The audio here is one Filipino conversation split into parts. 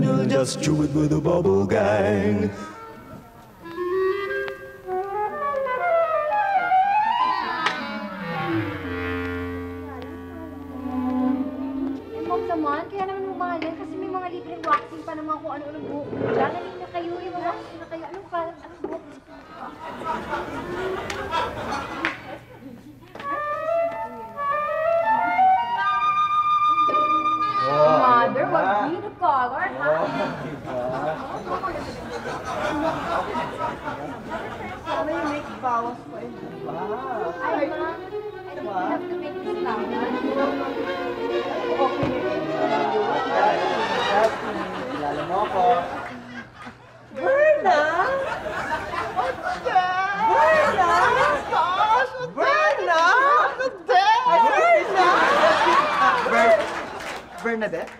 you'll just chew it with a bubble gang. Naman, kaya naman umalis kasi may mga libreng waxing pa naman kung ano-anong buhok. Dalaling na kayo, yung waxing na kayo. Anong buhok? Mother, wag di the color, ha? Sana yung make bawas pa eh. Ay, ma, I think you have to make this flower. Okay. Kilala mo ako. Berna! What's that? Berna! Gosh, Berna! Bernadette?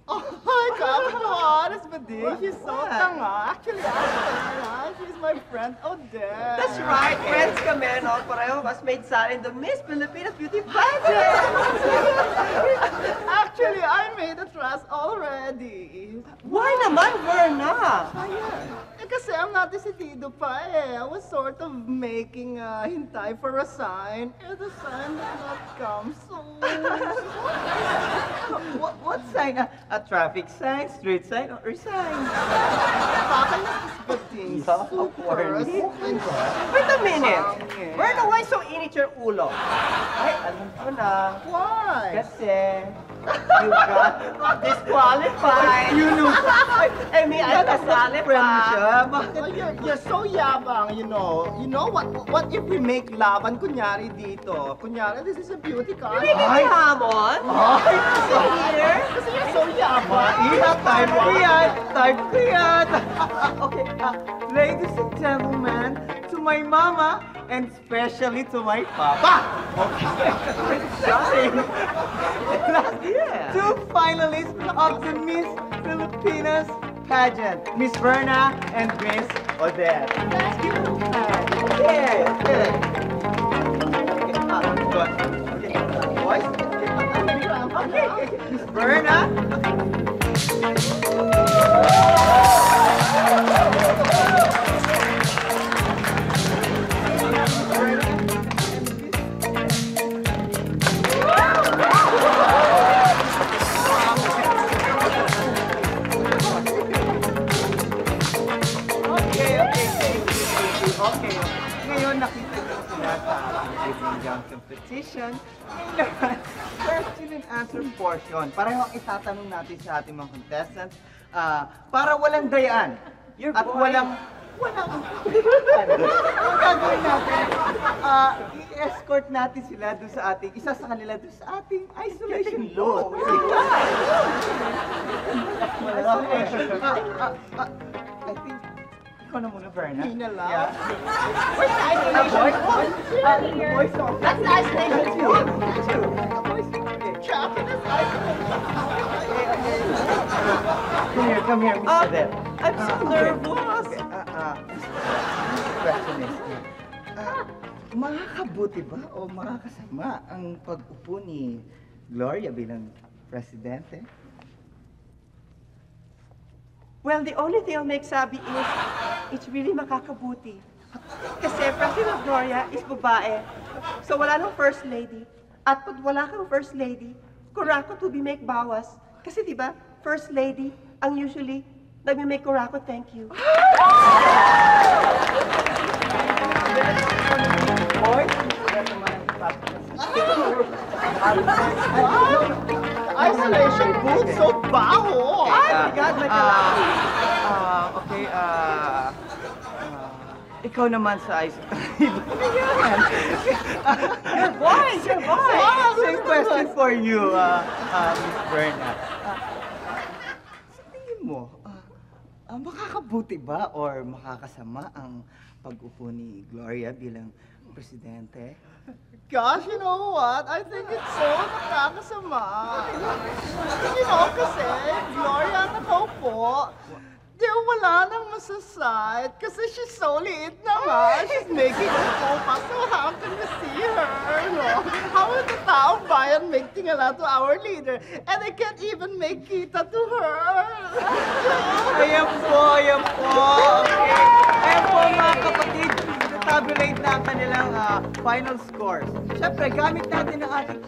Oh my God, what is Badie? She's so tanga. Actually, she's my friend Odette. That's right, friends kami, no? Pareho classmates sa in the Miss Philippines Beauty Pageant. Actually, I made a dress already. Why naman, Verna? Kasi I'm not decidido pa eh. I was sort of making hintay for a sign. And the sign did not come soon. What sign? A traffic sign, street sign, or sign? Bakit natisbating? Of course. Wait a minute. Verna, why so init your ulo? Ay, alam ko na. Why? Kasi you got disqualified. You know. I mean, I disqualified. You're so yabang, you know. You know what if we make laban kunyari dito? Kunyari, this is a beauty contest. Hindi ka hamon? Ay, Here? kasi you're so yabang. Type ko yan. Type ko yan. Okay, ladies and gentlemen, to my mama, and especially to my papa. Okay. Yeah. Two finalists of the Miss Filipinas pageant, Miss Verna and Miss Odette. Yeah. Okay. Good. Okay. Boys. Okay. Miss Verna. Okay. Ngayon, nakita niyo sila sa ating young competition. Ngayon, question and answer portion. Pareho ang itatanong natin sa ating mga contestants para walang dayaan. At walang ang gagawin natin, i-escort natin sila doon sa ating, isa sa kanila doon sa ating isolation room. I think, ikaw na muna, Verna. Hindi na lang. Yeah. Where's the isolation room? Boys, that's the isolation room. Boys, Chucky, that's the isolation room. Come here, Miss Adele. I'm so nervous. Question is, makakabuti ba o makakasama ang pag-upo ni Gloria bilang presidente? Well, the only thing I'll make sabi is, it's really makakabuti. Kasi President Gloria is babae. So wala nang First Lady. At pag wala kang First Lady, kurakot will be make bawas. Kasi di ba, First Lady, ang usually, nagme-make kurakot, thank you. Boy? Isolation booth, so baho! Oh my God, my God. Okay, ikaw naman sa isolation. Your voice! Same question for you, Miss Berna. Sa tingin mo, makakabuti ba or makakasama ang pag-upo ni Gloria bilang presidente? Gosh, you know what? I think it's so nakakasama. You know, kasi Gloria nakaupo. Di wala nang masaside kasi she's so liit na nga. She's making a focus. So how can we see her? No? How will the taong bayan make tingala to our leader? And I can't even make kita to her. Ayan po, ayan po. Okay. Ayan po mga kapatid. Tabulate na ang kanilang final scores. Siyempre, gamit natin ang ating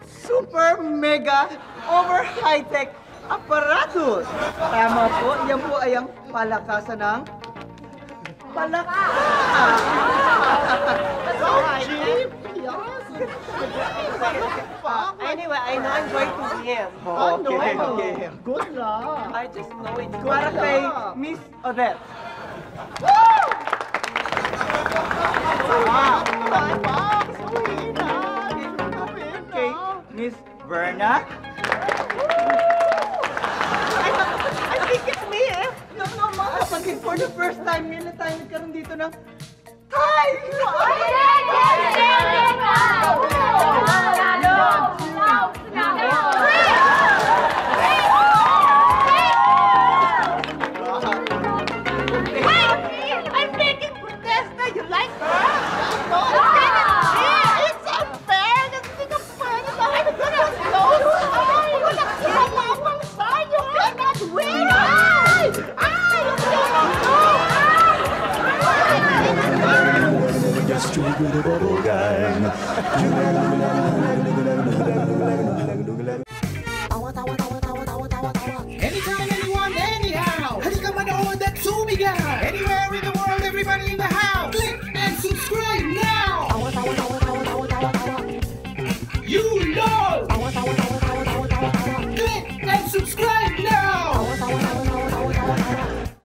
super mega over high-tech aparatus. Tama po, yan po ay ang palakasan ng palakasan. So cheap! Anyway, I know I'm going to win. Okay. Good luck. I just know it. Para kay Miss Odette. Okay, Miss Verna. I think it's me, eh? No, mga kapatid, for the first time, ngayon na tayo nagkaroon dito ng tie! I'm making protesta. You like her? It's unfair! Hindi ka pwede dahil nagkakaslow! Ay! Wala ka mapang sayo! Cannot win! Ay! Just Chewy with the bubble gang.